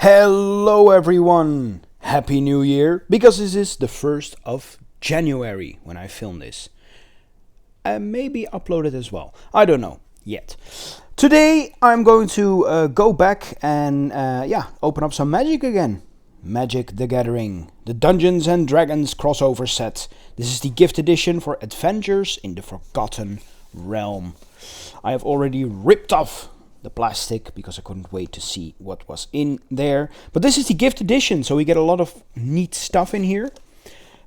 Hello everyone! Happy New Year! Because this is the 1st of January when I film this. Maybe upload it as well. I don't know yet. Today I'm going to go back and open up some Magic again. Magic the Gathering. The Dungeons and Dragons crossover set. This is the gift edition for Adventures in the Forgotten Realm. I have already ripped off the plastic because I couldn't wait to see what was in there. But this is the gift edition, so we get a lot of neat stuff in here.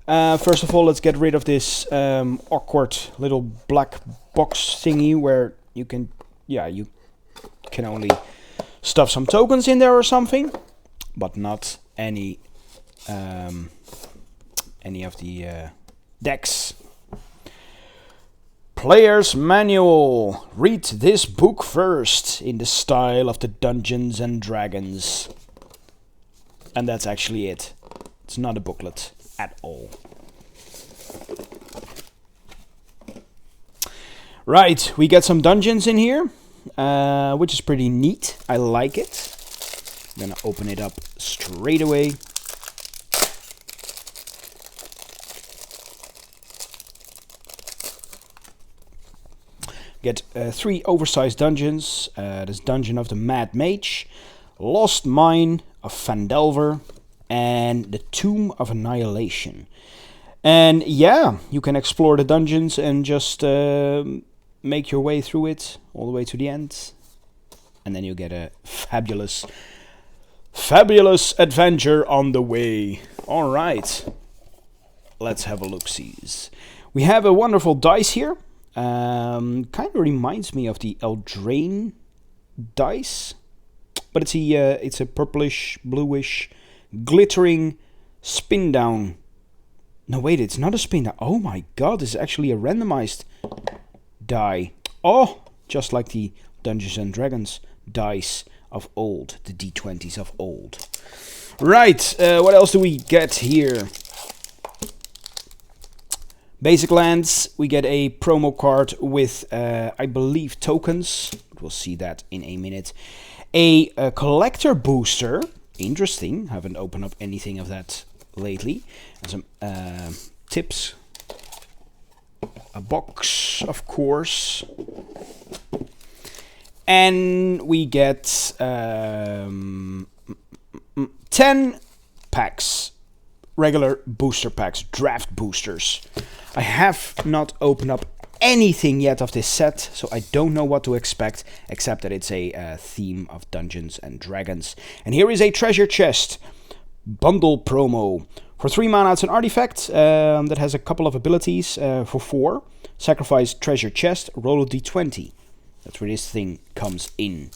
First of all, let's get rid of this awkward little black box thingy where you can only stuff some tokens in there or something, but not any of the decks. Player's Manual. Read this book first in the style of the Dungeons and Dragons. And that's actually it. It's not a booklet at all. Right, we get some dungeons in here, which is pretty neat. I like it. I'm gonna open it up straight away. Get 3 oversized dungeons. This Dungeon of the Mad Mage, Lost Mine of Phandelver, and the Tomb of Annihilation. And yeah, you can explore the dungeons and just make your way through it all the way to the end. And then you get a fabulous adventure on the way. Alright, let's have a look-sees. We have a wonderful dice here. Kind of reminds me of the Eldraine dice, but it's a purplish, bluish, glittering spin down. No, wait, it's not a spin down. Oh my god, this is actually a randomized die. Oh, just like the Dungeons and Dragons dice of old, the D20s of old. Right, what else do we get here? Basic lands, we get a promo card with, I believe, tokens. We'll see that in a minute. A collector booster. Interesting. Haven't opened up anything of that lately. And some tips. A box, of course. And we get 10 packs. Regular booster packs, draft boosters. I have not opened up anything yet of this set, so I don't know what to expect, except that it's a theme of Dungeons and Dragons. And here is a treasure chest bundle promo. For 3 mana, it's an artifact that has a couple of abilities. For 4, sacrifice treasure chest, roll a d20. That's where this thing comes in.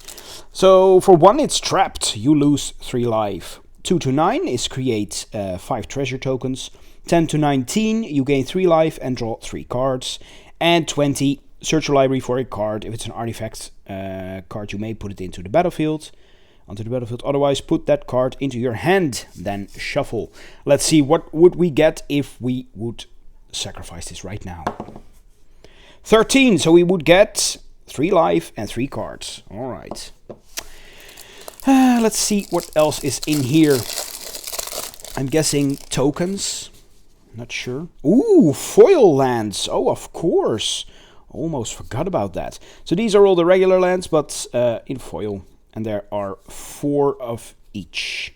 So for 1, it's trapped. You lose 3 life. 2 to 9 is create 5 treasure tokens. 10 to 19, you gain 3 life and draw 3 cards. And 20, search your library for a card. If it's an artifact card, you may put it onto the battlefield. Otherwise, put that card into your hand, then shuffle. Let's see, what would we get if we would sacrifice this right now? 13, so we would get 3 life and 3 cards. Alright. Let's see what else is in here. I'm guessing tokens. Not sure. Ooh, foil lands. Oh, of course. Almost forgot about that. So these are all the regular lands, but in foil. And there are 4 of each.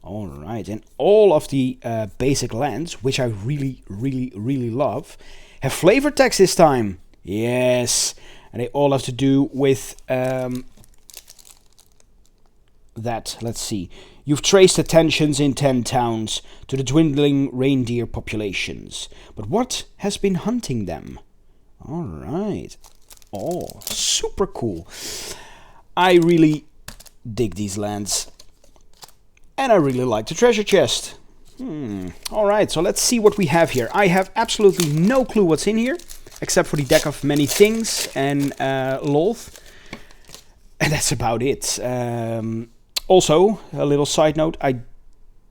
Alright, and all of the basic lands, which I really, really, really love, have flavor text this time. Yes. And they all have to do with... that, let's see. You've traced the tensions in 10 towns to the dwindling reindeer populations. But what has been hunting them? Alright. Oh, super cool. I really dig these lands. And I really like the treasure chest. Alright, so let's see what we have here. I have absolutely no clue what's in here, except for the deck of many things and Loth. And that's about it. Also, a little side note, I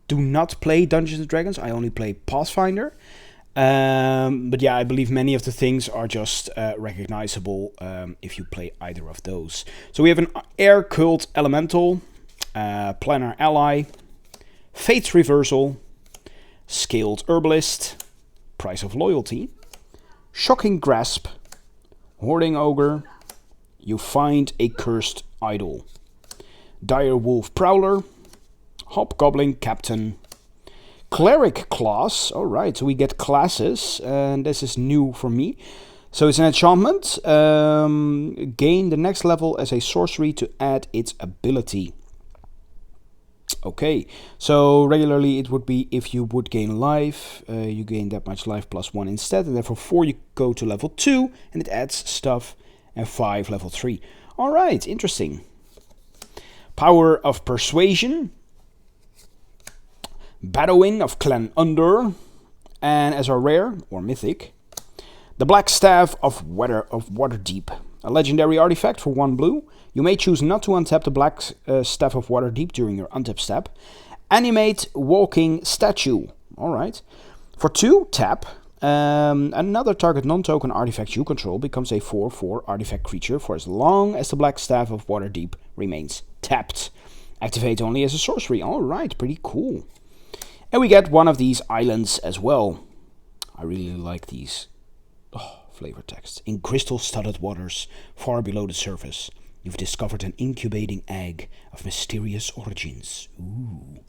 do not play Dungeons & Dragons, I only play Pathfinder. But yeah, I believe many of the things are just recognizable if you play either of those. So we have an Air Cult Elemental, Planar Ally, Fate's Reversal, Scaled Herbalist, Price of Loyalty, Shocking Grasp, Hoarding Ogre, you find a Cursed Idol, Dire Wolf Prowler, Hobgoblin Captain, Cleric Class. Alright, so we get classes, and this is new for me. So it's an enchantment. Gain the next level as a sorcery to add its ability. Okay, so regularly it would be if you would gain life, you gain that much life plus 1 instead, and therefore 4 you go to level 2, and it adds stuff, and 5 level 3. Alright, interesting. Power of Persuasion, Badowin of Clan Under, and as a rare, or mythic, the Black Staff of Waterdeep, a legendary artifact for 1 blue. You may choose not to untap the Black Staff of Waterdeep during your untap step. Animate Walking Statue. Alright. For 2, tap. Another target non-token artifact you control becomes a 4/4 artifact creature for as long as the Black Staff of Waterdeep remains tapped. Activate only as a sorcery. Alright, pretty cool. And we get one of these islands as well. I really like these. Oh, flavor text. In crystal-studded waters far below the surface, you've discovered an incubating egg of mysterious origins. Ooh.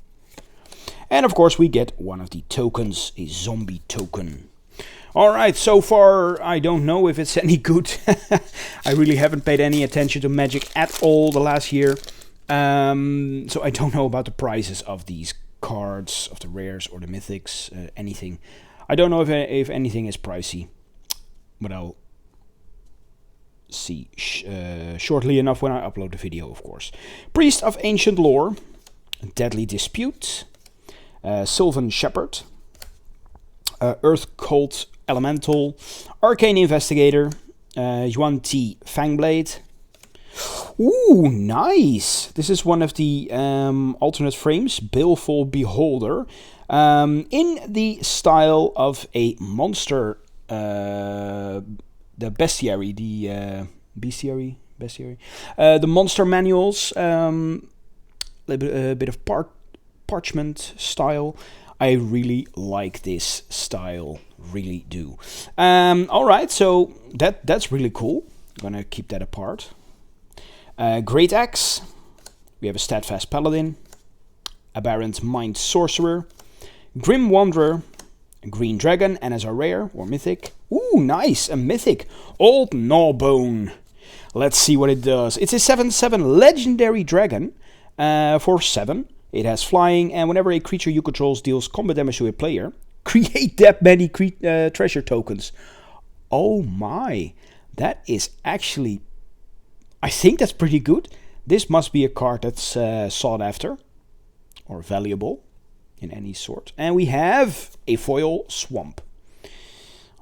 And of course we get one of the tokens, a zombie token. Alright, so far I don't know if it's any good. I really haven't paid any attention to Magic at all the last year. So I don't know about the prices of these cards, of the rares or the mythics, anything. I don't know if anything is pricey. But I'll see shortly enough when I upload the video, of course. Priest of Ancient Lore, Deadly Dispute, Sylvan Shepherd, Earth Cult Elemental, Arcane Investigator, Yuan Ti Fangblade. Ooh, nice! This is one of the alternate frames, Baleful Beholder, in the style of a monster. The bestiary, the monster manuals, a bit of parchment style. I really like this style, really do. Alright, so that's really cool. I'm gonna keep that apart. Great Axe, we have a Steadfast Paladin, Aberrant Mind Sorcerer, Grim Wanderer, Green Dragon, and as a rare or mythic. Ooh, nice, a mythic. Old Gnawbone. Let's see what it does. It's a 7/7 legendary dragon for 7. It has flying, and whenever a creature you control deals combat damage to a player, create that many treasure tokens. Oh my, that is actually, I think that's pretty good. This must be a card that's sought after or valuable in any sort. And we have a foil swamp.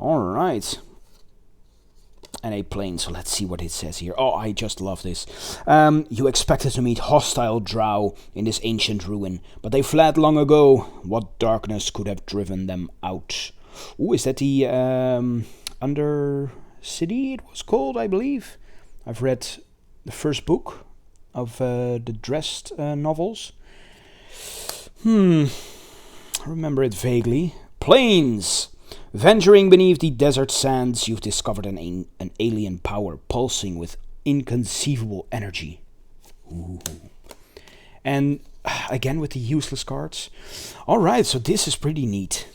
Alright. And a plane, so let's see what it says here. Oh, I just love this. You expected to meet hostile drow in this ancient ruin, but they fled long ago. What darkness could have driven them out? Ooh, is that the Undercity it was called, I believe? I've read the first book of the Dressed novels. I remember it vaguely. Plains. Venturing beneath the desert sands, you've discovered an alien power pulsing with inconceivable energy. Ooh. And again with the useless cards. Alright, so this is pretty neat.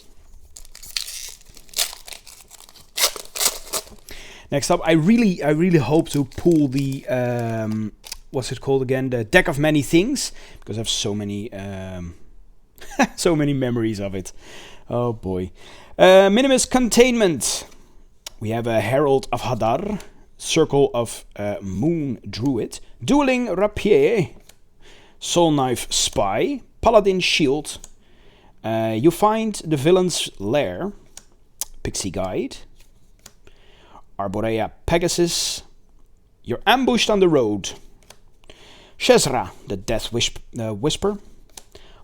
Next up, I really hope to pull the what's it called again? The Deck of Many Things, because I have so many so many memories of it. Oh boy. Minimus Containment. We have a Herald of Hadar, Circle of Moon Druid, Dueling Rapier, Soul Knife Spy, Paladin Shield. You find the Villain's Lair, Pixie Guide, Arborea Pegasus. You're ambushed on the road. Shezra, the Death Whisper,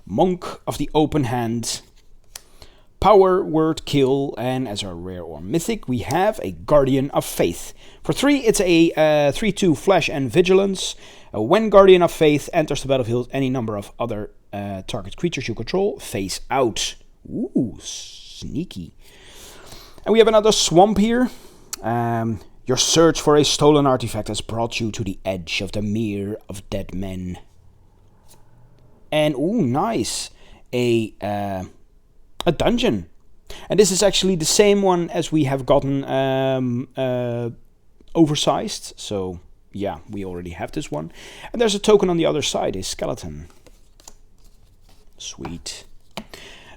Monk of the Open Hand, Power Word Kill, and as a rare or mythic, we have a Guardian of Faith. For 3, it's a 3/2 Flash and Vigilance. When Guardian of Faith enters the battlefield, any number of other target creatures you control face out. Ooh, sneaky. And we have another swamp here. Your search for a stolen artifact has brought you to the edge of the Mere of Dead Men. And, ooh, nice. A dungeon. And this is actually the same one as we have gotten oversized. So, yeah, we already have this one. And there's a token on the other side, a skeleton. Sweet.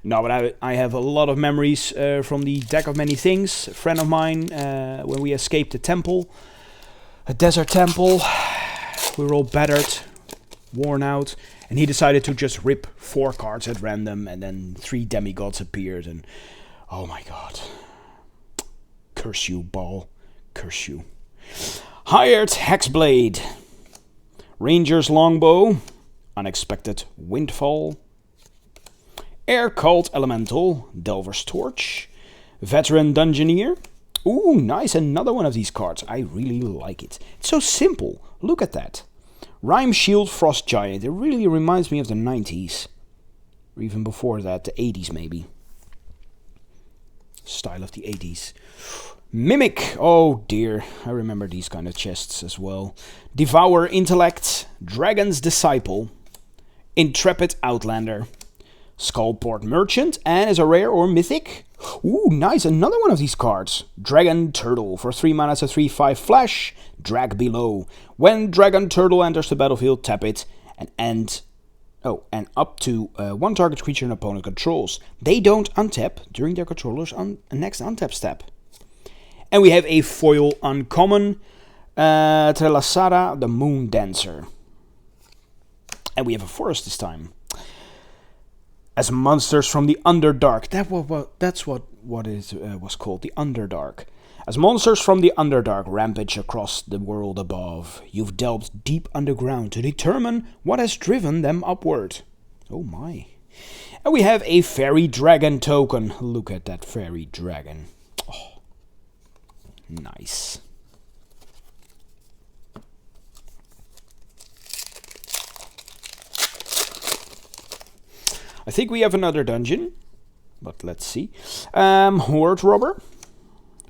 No, but I have a lot of memories from the Deck of Many Things. A friend of mine, when we escaped the temple, a desert temple, we were all battered, worn out, and he decided to just rip 4 cards at random, and then 3 demigods appeared, and oh my god. Curse you, ball. Curse you. Hired Hexblade. Ranger's Longbow. Unexpected Windfall. Air Cult Elemental, Delver's Torch, Veteran Dungeoneer. Ooh, nice, another one of these cards. I really like it. It's so simple. Look at that. Rhyme Shield Frost Giant. It really reminds me of the 90s. Or even before that, the 80s maybe. Style of the 80s. Mimic. Oh dear, I remember these kind of chests as well. Devour Intellect, Dragon's Disciple, Intrepid Outlander, Skullport Merchant, and as a rare or mythic, ooh, nice, another one of these cards. Dragon Turtle, for 3 mana, it's a 3/5 flash, drag below. When Dragon Turtle enters the battlefield, tap it, and up to 1 target creature an opponent controls. They don't untap during their controller's next untap step. And we have a foil uncommon, Trelasara, the Moon Dancer. And we have a forest this time. As monsters from the Underdark. That's what it was called, the Underdark. As monsters from the Underdark rampage across the world above, you've delved deep underground to determine what has driven them upward. Oh my. And we have a fairy dragon token. Look at that fairy dragon. Oh, nice. I think we have another dungeon, but let's see. Horde Robber.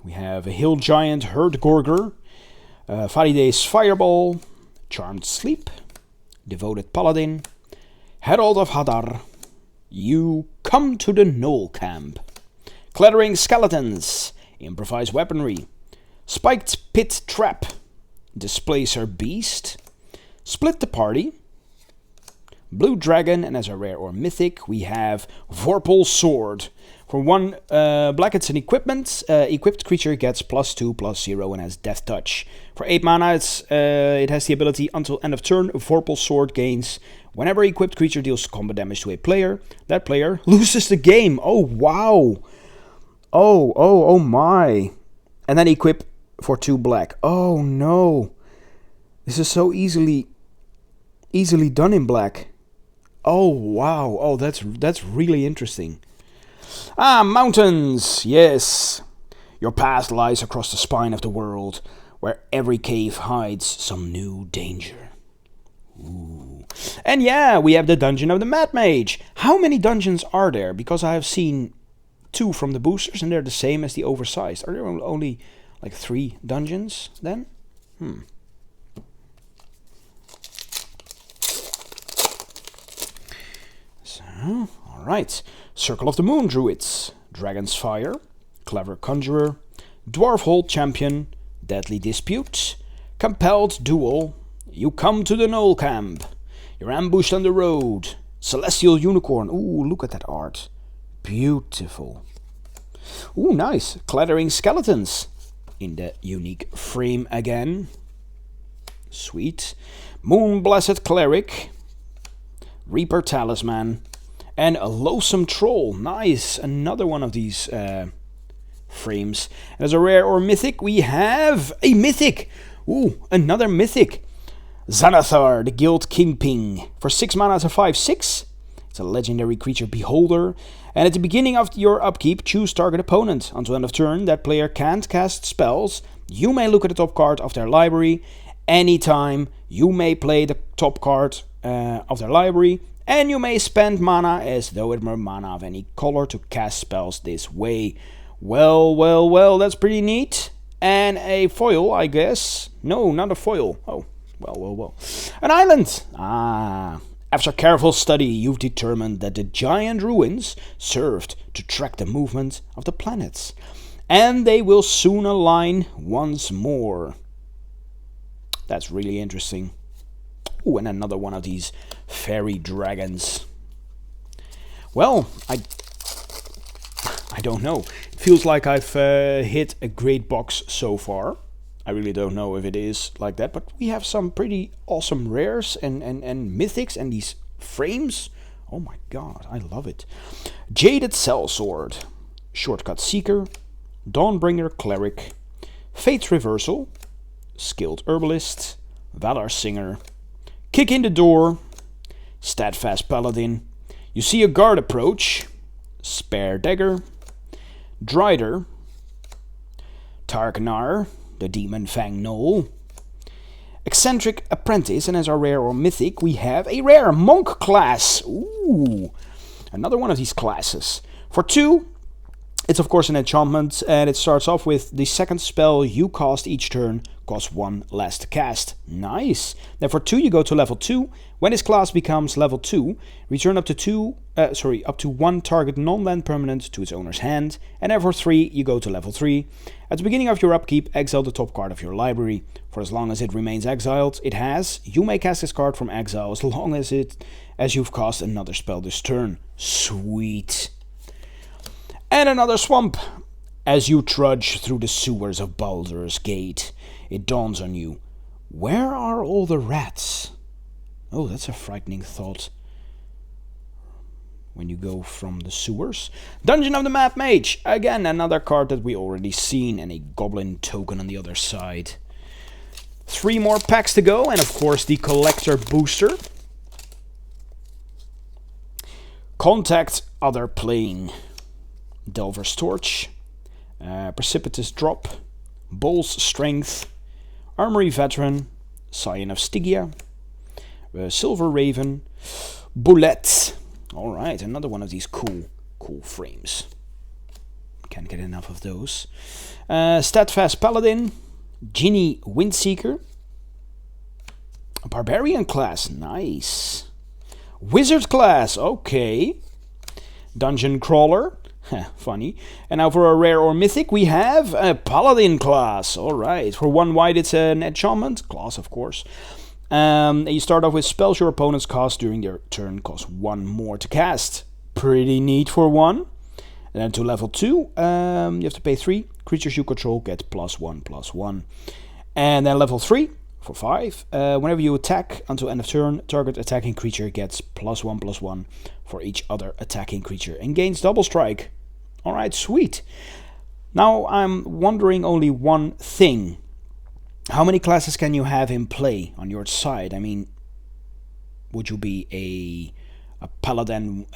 We have a Hill Giant, Herd Gorger, Faride's Fireball, Charmed Sleep, Devoted Paladin, Herald of Hadar. You come to the Knoll Camp. Clattering Skeletons, Improvised Weaponry, Spiked Pit Trap, Displacer Beast, Split the Party, Blue Dragon, and as a rare or mythic, we have Vorpal Sword. For 1 black, it's an equipment. Equipped creature gets +2/+0 and has Death Touch. For 8 mana, it has the ability until end of turn. Vorpal Sword gains whenever equipped creature deals combat damage to a player. That player loses the game. Oh wow! Oh my! And then equip for 2 black. Oh no! This is so easily done in black. Oh wow! Oh, that's really interesting. Mountains! Yes! Your path lies across the spine of the world, where every cave hides some new danger. Ooh. And yeah, we have the Dungeon of the Mad Mage. How many dungeons are there? Because I have seen 2 from the boosters, and they're the same as the oversized. Are there only like 3 dungeons then? Alright. Circle of the Moon Druids, Dragon's Fire, Clever Conjurer, Dwarfhold Champion, Deadly Dispute, Compelled Duel, You Come to the Knoll Camp, You're Ambushed on the Road, Celestial Unicorn. Ooh, look at that art. Beautiful. Ooh, nice. Clattering Skeletons in the unique frame again. Sweet. Moon Blessed Cleric, Reaper Talisman, and a Loathsome Troll. Nice. Another one of these frames. And as a rare or mythic, we have a mythic. Ooh, another mythic. Xanathar, the Guild Kingpin. For 6 mana, it's a 5/6. It's a legendary creature beholder. And at the beginning of your upkeep, choose target opponent. Until end of turn, that player can't cast spells. You may look at the top card of their library anytime. You may play the top card of their library, and you may spend mana as though it were mana of any color to cast spells this way. Well, that's pretty neat. And a foil, I guess. No, not a foil. Oh, well. An island! After careful study, you've determined that the giant ruins served to track the movement of the planets. And they will soon align once more. That's really interesting. Ooh, and another one of these fairy dragons. Well, I don't know. It feels like I've hit a great box so far. I really don't know if it is like that, but we have some pretty awesome rares and mythics and these frames. Oh my god, I love it. Jaded Sellsword, Shortcut Seeker, Dawnbringer Cleric, Fate's Reversal, Skilled Herbalist, Valor Singer, Kick in the Door, Steadfast Paladin, You See a Guard Approach, Spare Dagger, Drider, Tarknar, the Demon Fang Knoll, Eccentric Apprentice, and as our rare or mythic, we have a rare Monk class. Ooh, another one of these classes. For 2, it's of course an enchantment, and it starts off with the second spell you cast each turn costs 1 less to cast. Nice. Then for 2, you go to level 2. When this class becomes level 2, return up to 1 target non-land permanent to its owner's hand. And then for 3, you go to level 3. At the beginning of your upkeep, exile the top card of your library. For as long as it remains exiled, you may cast this card from exile as long as you've cast another spell this turn. Sweet. And another swamp. As you trudge through the sewers of Baldur's Gate, it dawns on you, where are all the rats? Oh, that's a frightening thought. When you go from the sewers. Dungeon of the Mad Mage. Again, another card that we already seen, and a goblin token on the other side. 3 more packs to go, and of course the collector booster. Contact Other Plane. Delver's Torch. Precipitous Drop. Bull's Strength. Armory Veteran. Scion of Stygia. Silver Raven. Bullet. Alright, another one of these cool frames. Can't get enough of those. Steadfast Paladin. Genie Windseeker. A Barbarian class, nice. Wizard class, okay. Dungeon Crawler, funny. And now for a rare or mythic, we have a Paladin class. Alright, for 1 white it's an enchantment class, of course. You start off with spells your opponents cast during their turn cost 1 more to cast. Pretty neat for 1. And then to level 2, you have to pay 3. Creatures you control get +1/+1. And then level 3, for 5. Whenever you attack until end of turn, target attacking creature gets +1/+1 for each other attacking creature and gains double strike. Alright, sweet. Now I'm wondering only one thing. How many classes can you have in play on your side? I mean, would you be a paladin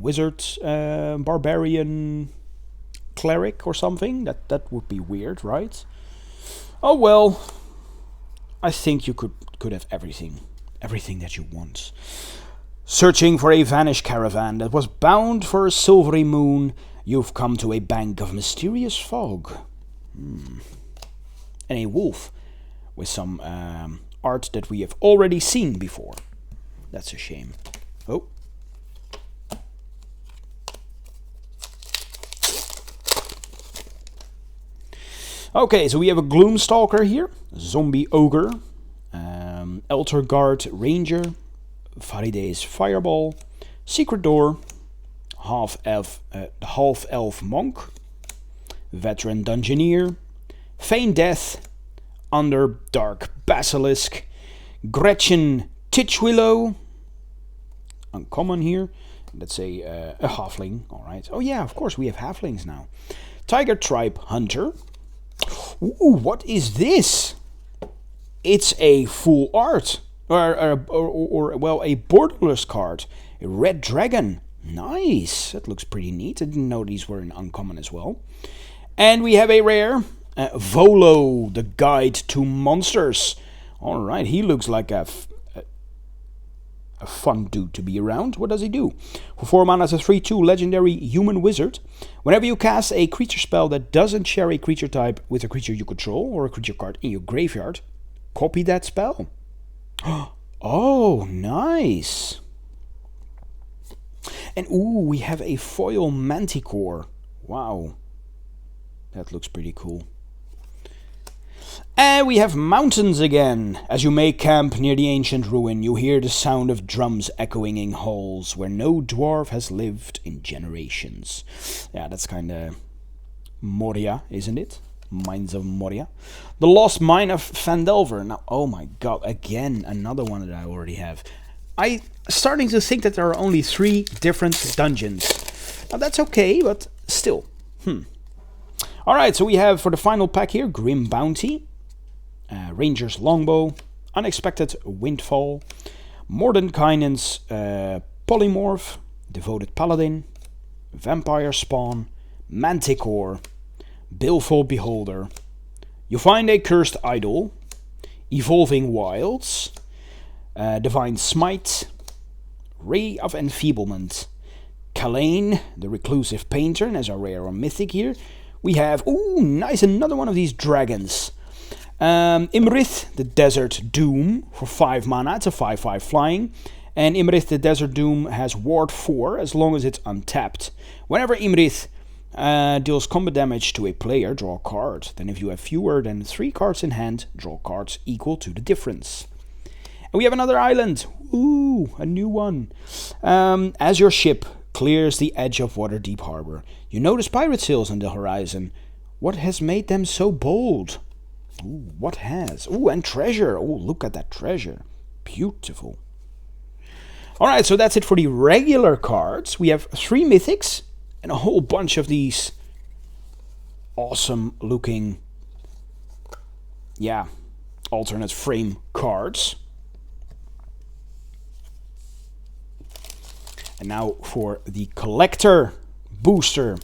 wizard, barbarian cleric or something? That would be weird, right? Oh well, I think you could have everything that you want. Searching for a vanished caravan that was bound for a silvery moon, you've come to a bank of mysterious fog. And a wolf with some art that we have already seen before. That's a shame. Oh. Okay, so we have a Gloomstalker here, Zombie Ogre, Elder Guard Ranger, Fariday's Fireball, Secret Door, Half-Elf Monk, Veteran Dungeoneer, Feign Death, Underdark Basilisk, Gretchen Titchwillow, uncommon here, let's say a halfling, alright. Oh yeah, of course we have halflings now. Tiger Tribe Hunter. Ooh, what is this? It's a full art, or well, a borderless card, a red dragon. Nice, that looks pretty neat. I didn't know these were in uncommon as well. And we have a rare, Volo, the Guide to Monsters. Alright, he looks like a fun dude to be around. What does he do? For 4 mana, it's a 3/2 legendary human wizard. Whenever you cast a creature spell that doesn't share a creature type with a creature you control or a creature card in your graveyard, copy that spell. Oh, nice. And ooh, we have a foil Manticore. Wow. That looks pretty cool. And we have mountains again. As you make camp near the ancient ruin, you hear the sound of drums echoing in halls where no dwarf has lived in generations. Yeah, that's kind of Moria, isn't it? Mines of Moria. The Lost Mine of Phandelver. Now, oh my god, again, another one that I already have. I'm starting to think that there are only 3 different dungeons. Now, that's okay, but still. Alright, so we have for the final pack here, Grim Bounty, Ranger's Longbow, Unexpected Windfall, Mordenkainen's Polymorph, Devoted Paladin, Vampire Spawn, Manticore, Baleful Beholder. You find a Cursed Idol, Evolving Wilds, Divine Smite, Ray of Enfeeblement, Kalain, the Reclusive Painter, and as a rare or mythic here, we have, ooh, nice, another one of these dragons. Imrith, the Desert Doom, for 5 mana, it's a 5/5 flying. And Imrith, the Desert Doom, has Ward 4 as long as it's untapped. Whenever Imrith deals combat damage to a player, draw a card. Then if you have fewer than 3 cards in hand, draw cards equal to the difference. And we have another island. Ooh, a new one. As your ship clears the edge of Waterdeep Harbor, you notice pirate sails on the horizon. What has made them so bold? Ooh, what has? Ooh, and treasure. Oh, look at that treasure. Beautiful. Alright, so that's it for the regular cards. We have 3 mythics and a whole bunch of these awesome looking, yeah, alternate frame cards. And now for the collector booster.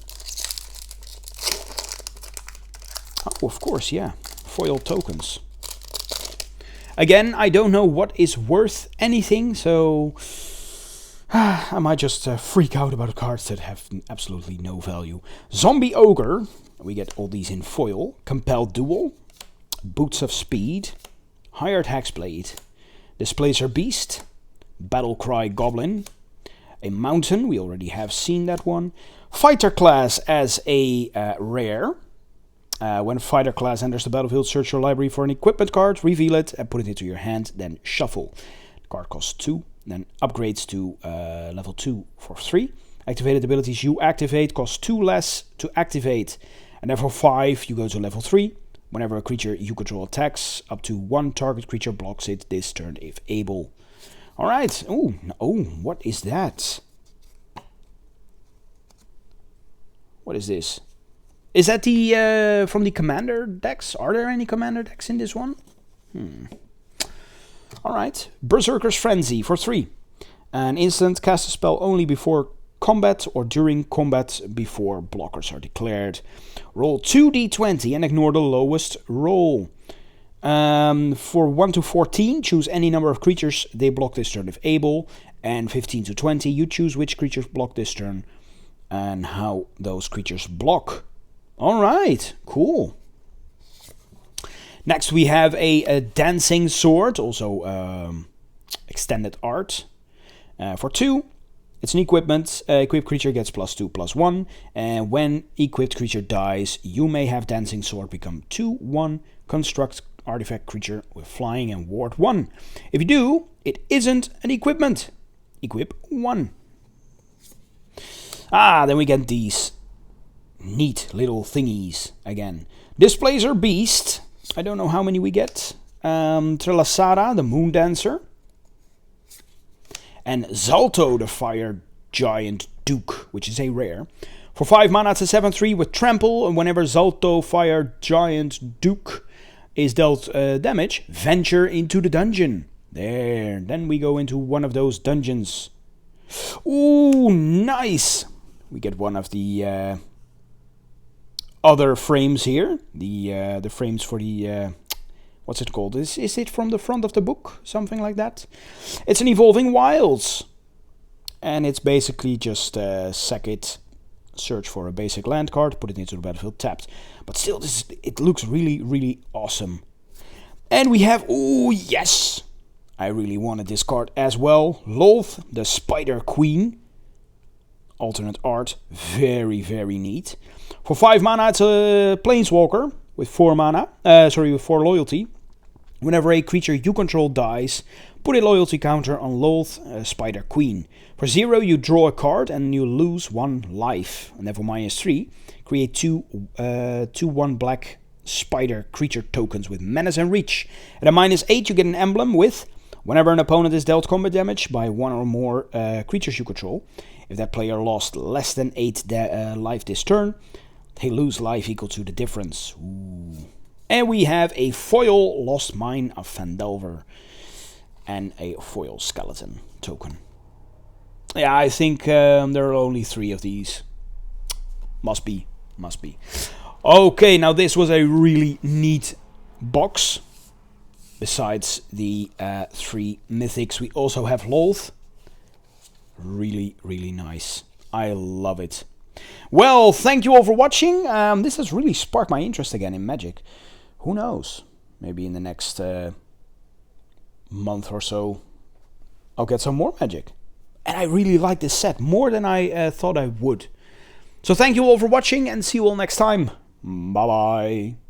Oh, of course, yeah. Foil tokens. Again, I don't know what is worth anything, so I might just freak out about cards that have absolutely no value. Zombie Ogre. We get all these in foil. Compelled Duel. Boots of Speed. Hired Hexblade. Displacer Beast. Battlecry Goblin. A Mountain, we already have seen that one. Fighter Class as a rare. When Fighter Class enters the battlefield, search your library for an equipment card, reveal it, and put it into your hand, then shuffle. The card costs 2, then upgrades to level 2 for 3. Activated abilities you activate cost 2 less to activate. And then for 5, you go to level 3. Whenever a creature you control attacks, up to 1 target creature blocks it this turn if able. Alright, oh, what is that? What is this? Is that the from the commander decks? Are there any commander decks in this one? Alright, Berserkers Frenzy for 3. An instant, cast a spell only before combat or during combat before blockers are declared. Roll 2d20 and ignore the lowest roll. For 1 to 14, choose any number of creatures they block this turn if able. And 15 to 20, you choose which creatures block this turn and how those creatures block. Alright, cool. Next we have a Dancing Sword, also extended art. For 2, it's an equipment. Equipped creature gets +2/+1. And when equipped creature dies, you may have Dancing Sword become 2/1. Construct artifact creature with flying and ward 1. If you do, it isn't an equipment. Equip 1. Then we get these neat little thingies again. Displacer Beast. I don't know how many we get. Trelasara, the Moon Dancer. And Zalto, the Fire Giant Duke, which is a rare. For 5 mana, it's a 7/3 with Trample. And whenever Zalto, Fire Giant Duke is dealt damage, venture into the dungeon. There. Then we go into one of those dungeons. Ooh, nice. We get one of the other frames here. The frames for the what's it called? Is it from the front of the book? Something like that. It's an Evolving Wilds. And it's basically just sack it, search for a basic land card, put it into the battlefield tapped. But still, it looks really, really awesome. And we have, oh yes, I really wanted this card as well. Lolth, the Spider Queen. Alternate art, very, very neat. For 5 mana, it's a Planeswalker with 4 mana, with 4 loyalty. Whenever a creature you control dies, put a loyalty counter on Lolth, Spider Queen. For 0, you draw a card and you lose 1 life. And then for -3, create 2/1 black spider creature tokens with Menace and Reach. At a -8, you get an emblem with, whenever an opponent is dealt combat damage by 1 or more creatures you control, if that player lost less than 8 life this turn, they lose life equal to the difference. Ooh. And we have a foil Lost Mine of Phandelver and a foil skeleton token. Yeah, I think there are only 3 of these. Must be. Okay, now this was a really neat box. Besides the 3 mythics, we also have Lolth. Really, really nice. I love it. Well, thank you all for watching. This has really sparked my interest again in Magic. Who knows? Maybe in the next month or so, I'll get some more Magic. And I really like this set more than I thought I would. So thank you all for watching and see you all next time. Bye bye.